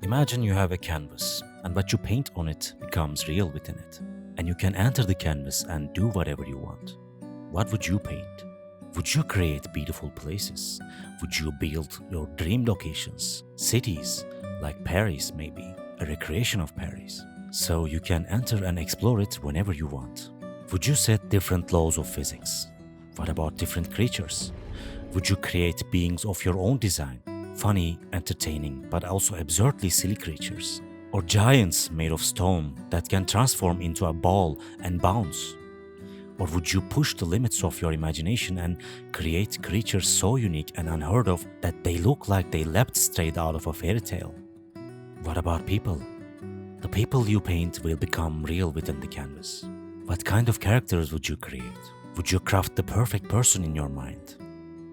Imagine you have a canvas, and what you paint on it becomes real within it. And you can enter the canvas and do whatever you want. What would you paint? Would you create beautiful places? Would you build your dream locations, cities, like Paris maybe, a recreation of Paris, so you can enter and explore it whenever you want? Would you set different laws of physics? What about different creatures? Would you create beings of your own design? Funny, entertaining, but also absurdly silly creatures? Or giants made of stone that can transform into a ball and bounce? Or would you push the limits of your imagination and create creatures so unique and unheard of that they look like they leapt straight out of a fairy tale? What about people? The people you paint will become real within the canvas. What kind of characters would you create? Would you craft the perfect person in your mind?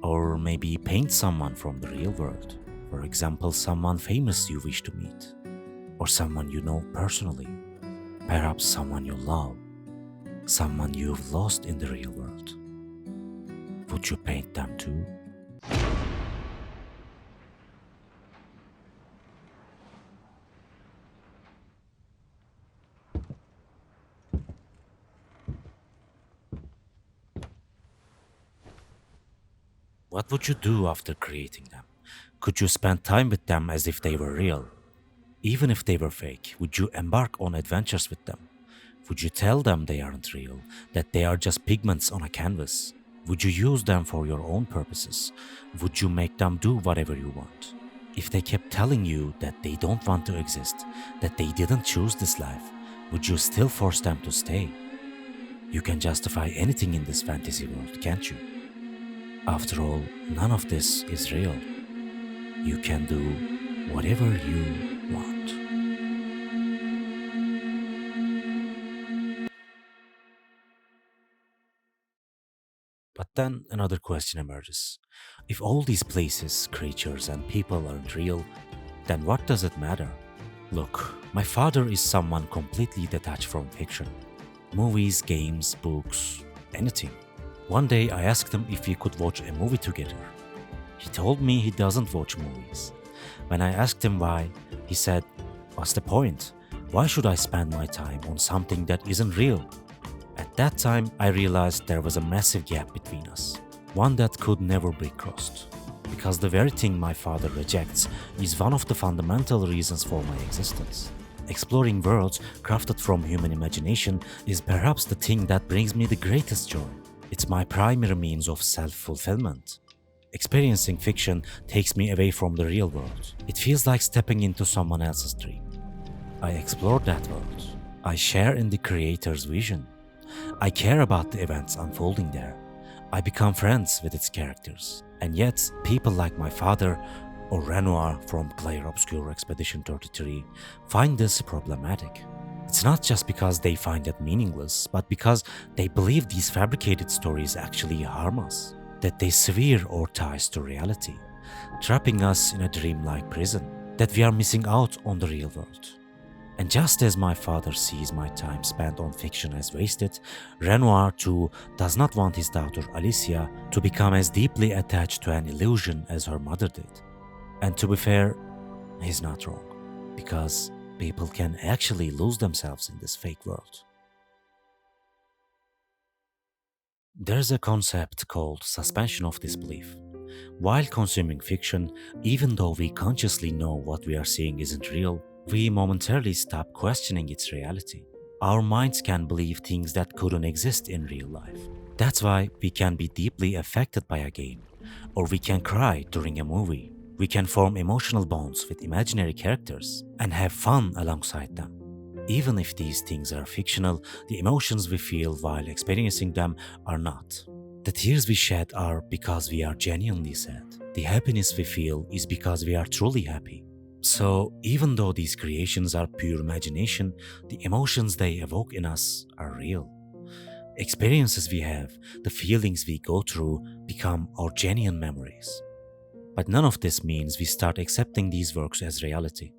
Or maybe paint someone from the real world? For example, someone famous you wish to meet. Or someone you know personally. Perhaps someone you love. Someone you've lost in the real world. Would you paint them too? What would you do after creating them? Could you spend time with them as if they were real? Even if they were fake, would you embark on adventures with them? Would you tell them they aren't real, that they are just pigments on a canvas? Would you use them for your own purposes? Would you make them do whatever you want? If they kept telling you that they don't want to exist, that they didn't choose this life, would you still force them to stay? You can justify anything in this fantasy world, can't you? After all, none of this is real. You can do whatever you want. But then another question emerges. If all these places, creatures, and people aren't real, then what does it matter? Look, my father is someone completely detached from fiction. Movies, games, books, anything. One day I asked him if we could watch a movie together. He told me he doesn't watch movies. When I asked him why, he said, "What's the point? Why should I spend my time on something that isn't real?" At that time, I realized there was a massive gap between us, one that could never be crossed. Because the very thing my father rejects is one of the fundamental reasons for my existence. Exploring worlds crafted from human imagination is perhaps the thing that brings me the greatest joy. It's my primary means of self-fulfillment. Experiencing fiction takes me away from the real world. It feels like stepping into someone else's dream. I explore that world. I share in the creator's vision. I care about the events unfolding there. I become friends with its characters. And yet, people like my father or Renoir from Clair Obscur Expedition 33 find this problematic. It's not just because they find it meaningless, but because they believe these fabricated stories actually harm us, that they sever our ties to reality, trapping us in a dreamlike prison, that we are missing out on the real world. And just as my father sees my time spent on fiction as wasted, Renoir too does not want his daughter Alicia to become as deeply attached to an illusion as her mother did. And to be fair, he's not wrong, because people can actually lose themselves in this fake world. There's a concept called suspension of disbelief. While consuming fiction, even though we consciously know what we are seeing isn't real, we momentarily stop questioning its reality. Our minds can believe things that couldn't exist in real life. That's why we can be deeply affected by a game, or we can cry during a movie. We can form emotional bonds with imaginary characters and have fun alongside them. Even if these things are fictional, the emotions we feel while experiencing them are not. The tears we shed are because we are genuinely sad. The happiness we feel is because we are truly happy. So, even though these creations are pure imagination, the emotions they evoke in us are real. Experiences we have, the feelings we go through, become our genuine memories. But none of this means we start accepting these works as reality.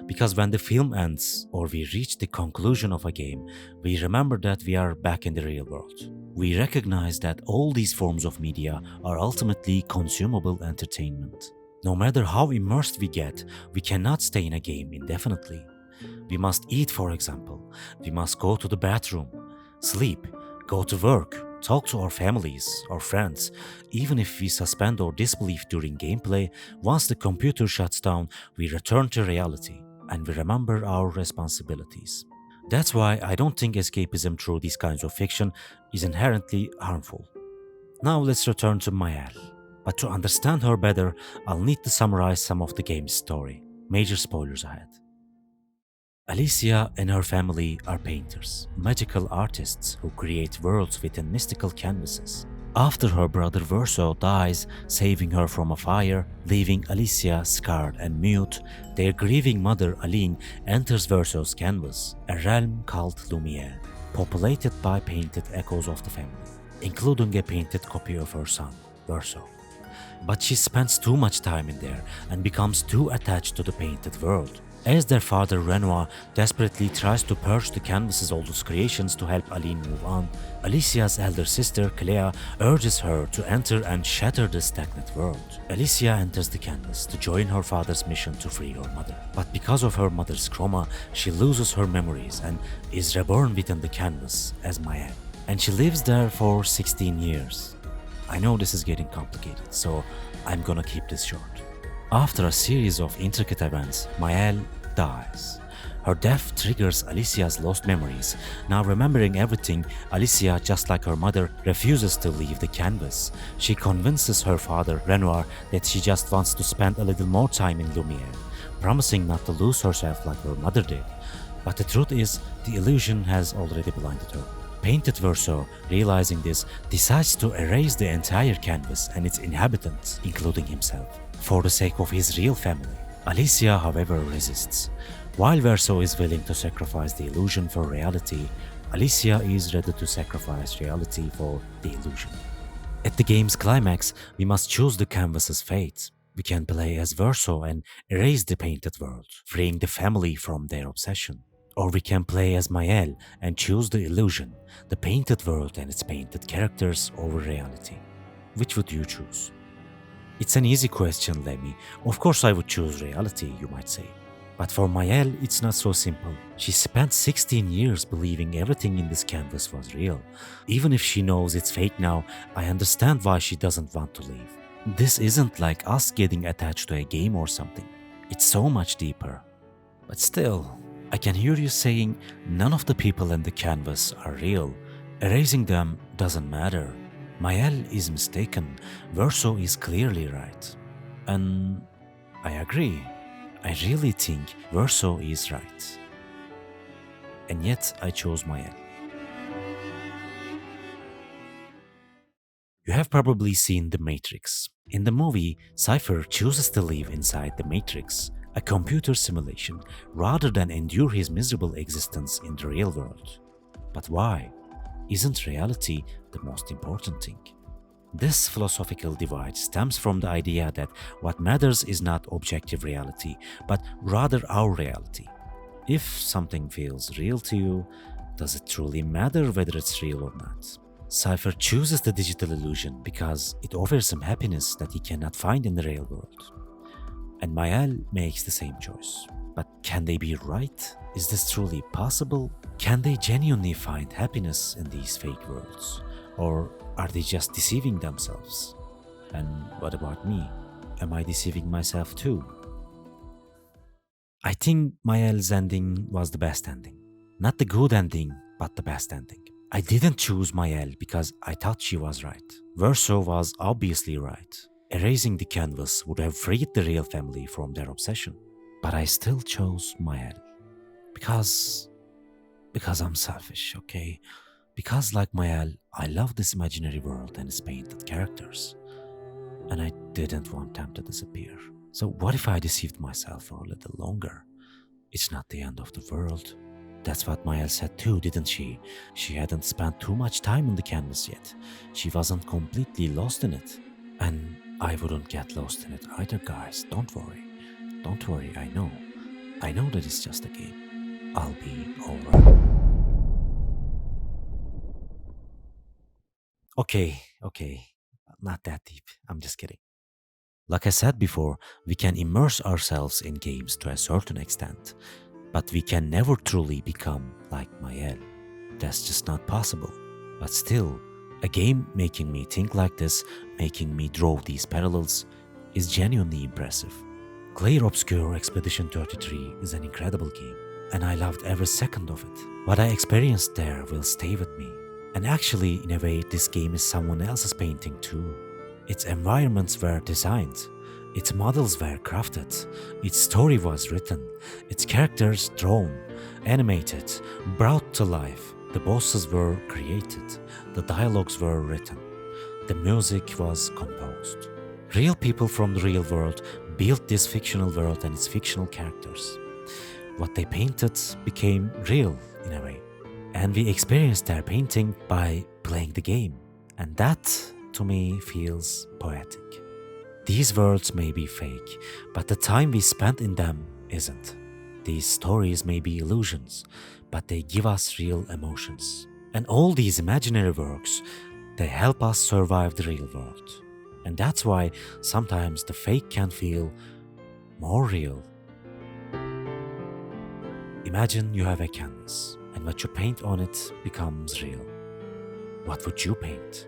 Because when the film ends or we reach the conclusion of a game, we remember that we are back in the real world. We recognize that all these forms of media are ultimately consumable entertainment. No matter how immersed we get, we cannot stay in a game indefinitely. We must eat, for example. We must go to the bathroom, sleep, go to work, talk to our families, our friends. Even if we suspend our disbelief during gameplay, once the computer shuts down, we return to reality and we remember our responsibilities. That's why I don't think escapism through these kinds of fiction is inherently harmful. Now let's return to Maelle. But to understand her better, I'll need to summarize some of the game's story. Major spoilers ahead. Alicia and her family are painters, magical artists who create worlds within mystical canvases. After her brother Verso dies, saving her from a fire, leaving Alicia scarred and mute, their grieving mother Aline enters Verso's canvas, a realm called Lumière, populated by painted echoes of the family, including a painted copy of her son, Verso. But she spends too much time in there and becomes too attached to the painted world. As their father Renoir desperately tries to purge the canvas's oldest creations to help Aline move on, Alicia's elder sister Claire urges her to enter and shatter the stagnant world. Alicia enters the canvas to join her father's mission to free her mother. But because of her mother's trauma, she loses her memories and is reborn within the canvas as Maelle. And she lives there for 16 years. I know this is getting complicated, so I'm gonna keep this short. After a series of intricate events, Maelle dies. Her death triggers Alicia's lost memories. Now remembering everything, Alicia, just like her mother, refuses to leave the canvas. She convinces her father, Renoir, that she just wants to spend a little more time in Lumière, promising not to lose herself like her mother did. But the truth is, the illusion has already blinded her. Painted Verso, realizing this, decides to erase the entire canvas and its inhabitants, including himself, for the sake of his real family. Alicia, however, resists. While Verso is willing to sacrifice the illusion for reality, Alicia is ready to sacrifice reality for the illusion. At the game's climax, we must choose the canvas's fate. We can play as Verso and erase the painted world, freeing the family from their obsession. Or we can play as Maelle and choose the illusion, the painted world and its painted characters over reality. Which would you choose? It's an easy question, Lemmy. Of course I would choose reality, you might say. But for Maelle, it's not so simple. She spent 16 years believing everything in this canvas was real. Even if she knows it's fake now, I understand why she doesn't want to leave. This isn't like us getting attached to a game or something. It's so much deeper. But still, I can hear you saying none of the people in the canvas are real. Erasing them doesn't matter. Maelle is mistaken. Verso is clearly right. And I agree. I really think Verso is right. And yet I chose Maelle. You have probably seen The Matrix. In the movie, Cypher chooses to live inside the Matrix, a computer simulation, rather than endure his miserable existence in the real world. But why? Isn't reality the most important thing? This philosophical divide stems from the idea that what matters is not objective reality, but rather our reality. If something feels real to you, does it truly matter whether it's real or not? Cypher chooses the digital illusion because it offers him happiness that he cannot find in the real world. And Maelle makes the same choice. But can they be right? Is this truly possible? Can they genuinely find happiness in these fake worlds? Or are they just deceiving themselves? And what about me? Am I deceiving myself too? I think Maelle's ending was the best ending. Not the good ending, but the best ending. I didn't choose Maelle because I thought she was right. Verso was obviously right. Erasing the canvas would have freed the real family from their obsession. But I still chose Maelle. Because I'm selfish, okay? Because like Maelle, I love this imaginary world and its painted characters. And I didn't want them to disappear. So what if I deceived myself for a little longer? It's not the end of the world. That's what Maelle said too, didn't she? She hadn't spent too much time on the canvas yet. She wasn't completely lost in it. And I wouldn't get lost in it either, guys. Don't worry. Don't worry, I know. I know that it's just a game. I'll be alright. Okay, not that deep. I'm just kidding. Like I said before, we can immerse ourselves in games to a certain extent, but we can never truly become like Maelle. That's just not possible. But still, a game making me think like this, making me draw these parallels, is genuinely impressive. Clair Obscur Expedition 33 is an incredible game, and I loved every second of it. What I experienced there will stay with me. And actually, in a way, this game is someone else's painting too. Its environments were designed, its models were crafted, its story was written, its characters drawn, animated, brought to life. The bosses were created, the dialogues were written, the music was composed. Real people from the real world built this fictional world and its fictional characters. What they painted became real in a way. And we experienced their painting by playing the game. And that, to me, feels poetic. These worlds may be fake, but the time we spent in them isn't. These stories may be illusions, but they give us real emotions. And all these imaginary works, they help us survive the real world. And that's why sometimes the fake can feel more real. Imagine you have a canvas, and what you paint on it becomes real. What would you paint?